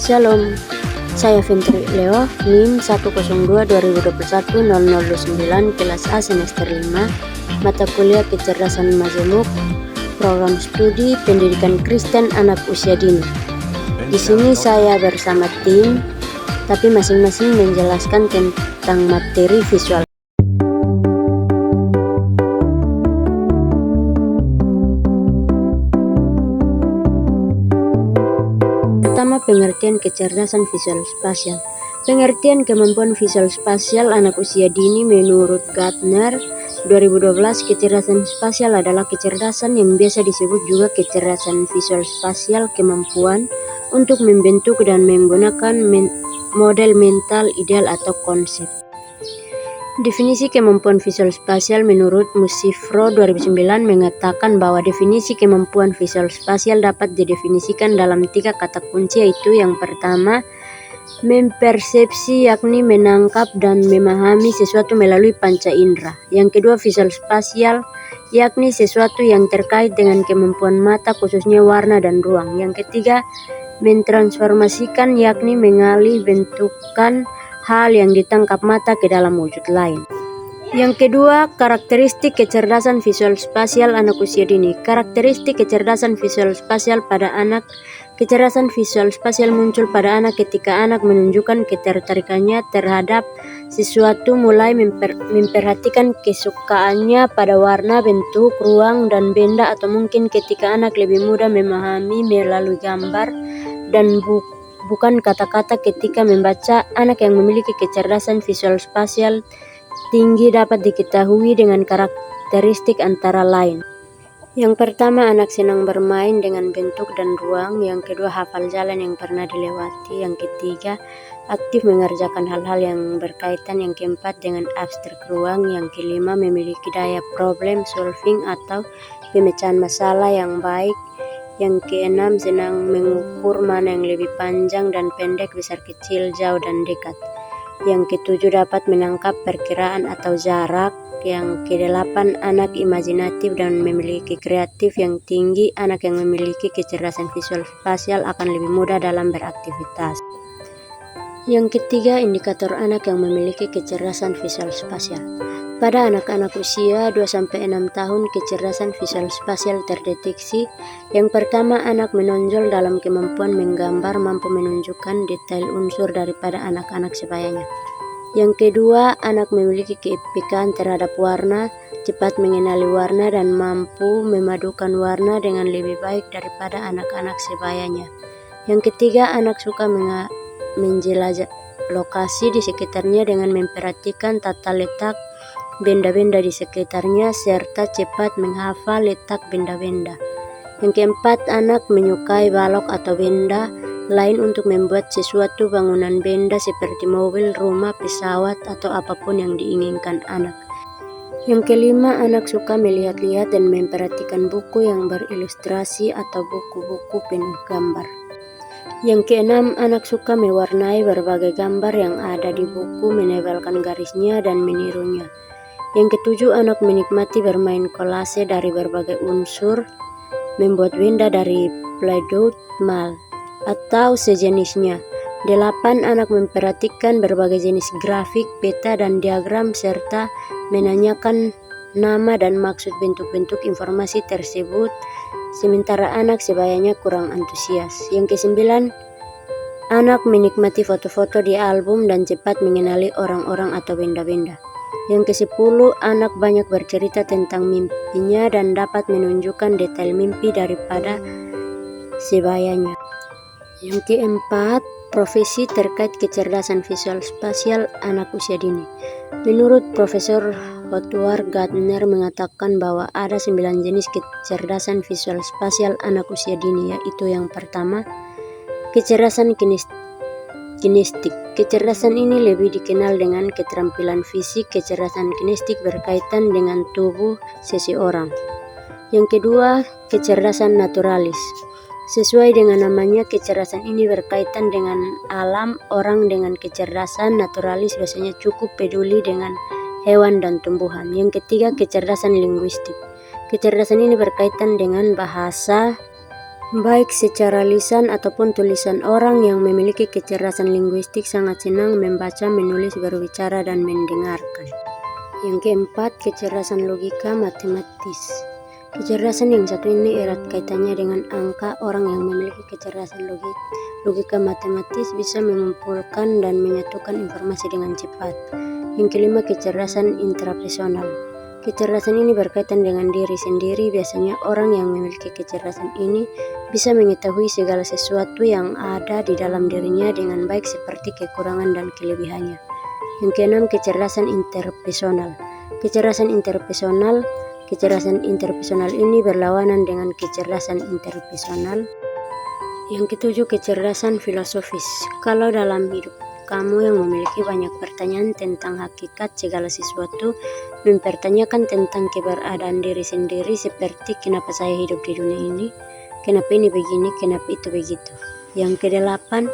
Shalom, saya Ventri Leo, NIM 102-2021-0029, kelas A semester 5, mata kuliah kecerdasan majemuk, program studi pendidikan Kristen anak usia dini. Di sini saya bersama tim, tapi masing-masing menjelaskan tentang materi visual. Pertama, pengertian kecerdasan visual spasial. Pengertian kemampuan visual spasial anak usia dini menurut Gartner 2012, kecerdasan spasial adalah kecerdasan yang biasa disebut juga kecerdasan visual spasial, kemampuan untuk membentuk dan menggunakan model mental ideal atau konsep. Definisi kemampuan visual spasial menurut Musifro 2009 mengatakan bahwa definisi kemampuan visual spasial dapat didefinisikan dalam 3 kata kunci, yaitu yang pertama, mempersepsi, yakni menangkap dan memahami sesuatu melalui panca indera. Yang kedua, visual spasial, yakni sesuatu yang terkait dengan kemampuan mata, khususnya warna dan ruang. Yang ketiga, mentransformasikan, yakni mengalih bentukan hal yang ditangkap mata ke dalam wujud lain. Yang kedua, karakteristik kecerdasan visual spasial anak usia dini. Karakteristik kecerdasan visual spasial pada anak. Kecerdasan visual spasial muncul pada anak ketika anak menunjukkan ketertarikannya terhadap sesuatu, mulai memperhatikan kesukaannya pada warna, bentuk, ruang, dan benda, atau mungkin ketika anak lebih mudah memahami melalui gambar dan bukan kata-kata. Ketika membaca, anak yang memiliki kecerdasan visual spasial tinggi dapat diketahui dengan karakteristik antara lain. Yang pertama, anak senang bermain dengan bentuk dan ruang. Yang kedua, hafal jalan yang pernah dilewati. Yang ketiga, aktif mengerjakan hal-hal yang berkaitan. Yang keempat, dengan abstrak ruang. Yang kelima, memiliki daya problem solving atau pemecahan masalah yang baik. Yang keenam, senang mengukur mana yang lebih panjang dan pendek, besar kecil, jauh dan dekat. Yang ketujuh, dapat menangkap perkiraan atau jarak. Yang kedelapan, anak imajinatif dan memiliki kreatif yang tinggi. Anak yang memiliki kecerdasan visual spasial akan lebih mudah dalam beraktivitas. Yang ketiga, indikator anak yang memiliki kecerdasan visual spasial. Pada anak-anak usia 2-6 tahun, kecerdasan visual spasial terdeteksi. Yang pertama, anak menonjol dalam kemampuan menggambar, mampu menunjukkan detail unsur daripada anak-anak sebayanya. Yang kedua, anak memiliki kepekaan terhadap warna, cepat mengenali warna dan mampu memadukan warna dengan lebih baik daripada anak-anak sebayanya. Yang ketiga, anak suka menjelajah lokasi di sekitarnya dengan memperhatikan tata letak benda-benda di sekitarnya serta cepat menghafal letak benda-benda. Yang keempat, anak menyukai balok atau benda lain untuk membuat sesuatu bangunan benda seperti mobil, rumah, pesawat, atau apapun yang diinginkan anak. Yang kelima, anak suka melihat-lihat dan memperhatikan buku yang berilustrasi atau buku-buku penuh gambar. Yang keenam, anak suka mewarnai berbagai gambar yang ada di buku, menebalkan garisnya dan menirunya. Yang ketujuh, anak menikmati bermain kolase dari berbagai unsur, membuat benda dari Play-Doh, mal, atau sejenisnya. 8. Anak memperhatikan berbagai jenis grafik, peta, dan diagram, serta menanyakan nama dan maksud bentuk-bentuk informasi tersebut, sementara anak sebayanya kurang antusias. Yang kesembilan, anak menikmati foto-foto di album dan cepat mengenali orang-orang atau benda-benda. Yang ke-10, anak banyak bercerita tentang mimpinya dan dapat menunjukkan detail mimpi daripada sebayanya. Yang ke-4, profesi terkait kecerdasan visual spasial anak usia dini. Menurut Profesor Howard Gardner mengatakan bahwa ada 9 jenis kecerdasan visual spasial anak usia dini, yaitu yang pertama, kecerdasan kinestik. Kecerdasan ini lebih dikenal dengan keterampilan fisik. Kecerdasan kinestik berkaitan dengan tubuh seseorang. Yang kedua, kecerdasan naturalis. Sesuai dengan namanya, kecerdasan ini berkaitan dengan alam. Orang dengan kecerdasan naturalis biasanya cukup peduli dengan hewan dan tumbuhan. Yang ketiga, kecerdasan linguistik. Kecerdasan ini berkaitan dengan bahasa, Baik secara lisan ataupun tulisan, orang yang memiliki kecerdasan linguistik sangat senang membaca, menulis, berbicara, dan mendengarkan. Yang keempat, kecerdasan logika matematis. Kecerdasan yang satu ini erat kaitannya dengan angka. Orang yang memiliki kecerdasan logika matematis bisa mengumpulkan dan menyatukan informasi dengan cepat. Yang kelima, kecerdasan intrapersonal. Kecerdasan ini berkaitan dengan diri sendiri. Biasanya orang yang memiliki kecerdasan ini bisa mengetahui segala sesuatu yang ada di dalam dirinya dengan baik seperti kekurangan dan kelebihannya. Yang keenam, kecerdasan interpersonal. Kecerdasan interpersonal ini berlawanan dengan kecerdasan interpersonal. Yang ketujuh, kecerdasan filosofis. Kalau dalam hidup kamu yang memiliki banyak pertanyaan tentang hakikat segala sesuatu, mempertanyakan tentang keberadaan diri sendiri seperti kenapa saya hidup di dunia ini, kenapa ini begini, kenapa itu begitu. Yang kedelapan,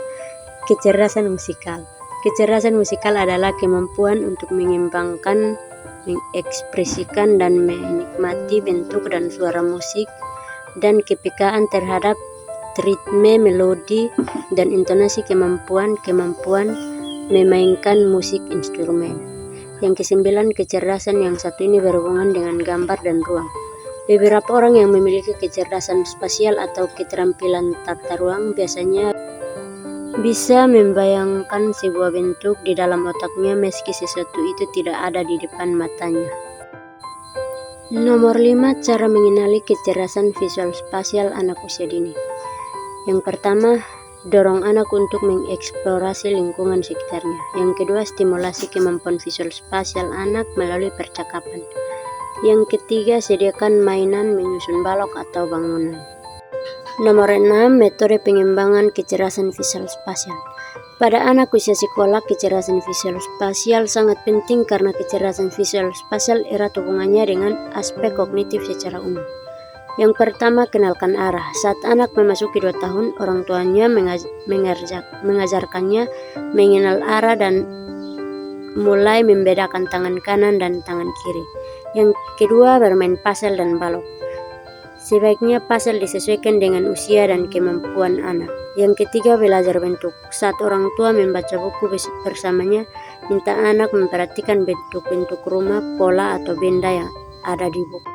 kecerdasan musikal. Kecerdasan musikal adalah kemampuan untuk mengembangkan, mengekspresikan, dan menikmati bentuk dan suara musik, dan kepekaan terhadap ritme, melodi, dan intonasi, kemampuan memainkan musik instrumen. Yang kesembilan, kecerdasan yang satu ini berhubungan dengan gambar dan ruang. Beberapa orang yang memiliki kecerdasan spasial atau keterampilan tata ruang biasanya bisa membayangkan sebuah bentuk di dalam otaknya meski sesuatu itu tidak ada di depan matanya. Nomor 5, cara mengenali kecerdasan visual spasial anak usia dini. Yang pertama, dorong anak untuk mengeksplorasi lingkungan sekitarnya. Yang kedua, stimulasi kemampuan visual spasial anak melalui percakapan. Yang ketiga, sediakan mainan menyusun balok atau bangunan. Nomor 6, metode pengembangan kecerdasan visual spasial. Pada anak usia sekolah, kecerdasan visual spasial sangat penting karena kecerdasan visual spasial erat hubungannya dengan aspek kognitif secara umum. Yang pertama, kenalkan arah. Saat anak memasuki 2 tahun, orang tuanya mengajarkannya mengenal arah dan mulai membedakan tangan kanan dan tangan kiri. Yang kedua, bermain puzzle dan balok. Sebaiknya puzzle disesuaikan dengan usia dan kemampuan anak. Yang ketiga, belajar bentuk. Saat orang tua membaca buku bersamanya, minta anak memperhatikan bentuk-bentuk rumah, pola, atau benda yang ada di buku.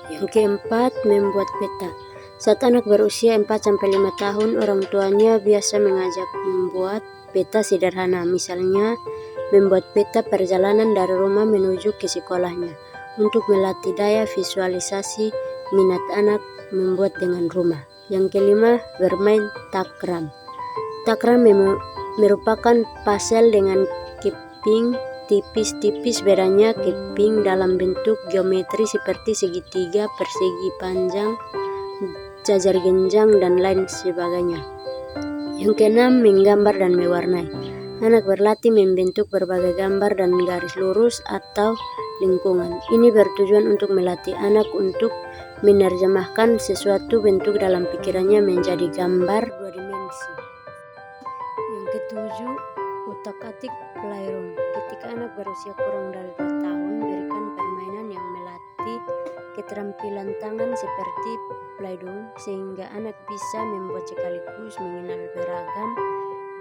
Yang keempat, membuat peta. Saat anak berusia 4-5 tahun, orang tuanya biasa mengajak membuat peta sederhana. Misalnya, membuat peta perjalanan dari rumah menuju ke sekolahnya. Untuk melatih daya visualisasi minat anak membuat dengan rumah. Yang kelima, bermain takram. Takram merupakan puzzle dengan keping tipis-tipis. Bedanya keping dalam bentuk geometri seperti segitiga, persegi panjang, jajar genjang, dan lain sebagainya. Yang keenam, menggambar dan mewarnai. Anak berlatih membentuk berbagai gambar dan garis lurus atau lingkungan. Ini bertujuan untuk melatih anak untuk menerjemahkan sesuatu bentuk dalam pikirannya menjadi gambar 2 dimensi. Yang ketujuh, utak-atik playroom. Ketika anak berusia kurang dari 2 tahun, berikan permainan yang melatih keterampilan tangan seperti play-doh sehingga anak bisa membuat sekaligus mengenal beragam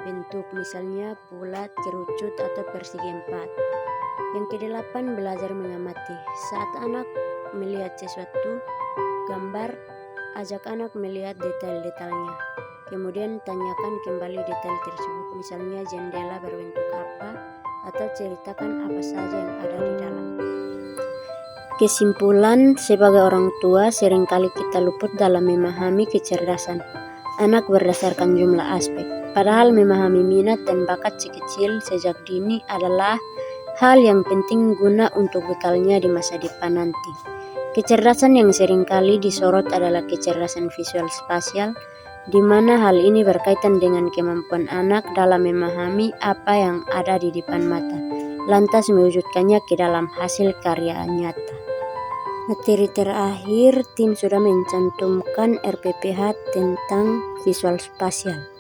bentuk, misalnya bulat, kerucut, atau persegi 4. Yang kedelapan, belajar mengamati. Saat anak melihat sesuatu gambar, ajak anak melihat detail-detailnya. Kemudian tanyakan kembali detail tersebut, misalnya jendela berbentuk apa, atau ceritakan apa saja yang ada di dalam. Kesimpulan, sebagai orang tua, seringkali kita luput dalam memahami kecerdasan anak berdasarkan jumlah aspek. Padahal memahami minat dan bakat si kecil sejak dini adalah hal yang penting guna untuk bekalnya di masa depan nanti. Kecerdasan yang seringkali disorot adalah kecerdasan visual spasial, di mana hal ini berkaitan dengan kemampuan anak dalam memahami apa yang ada di depan mata, lantas mewujudkannya ke dalam hasil karya nyata. Materi terakhir, tim sudah mencantumkan RPPH tentang visual spasial.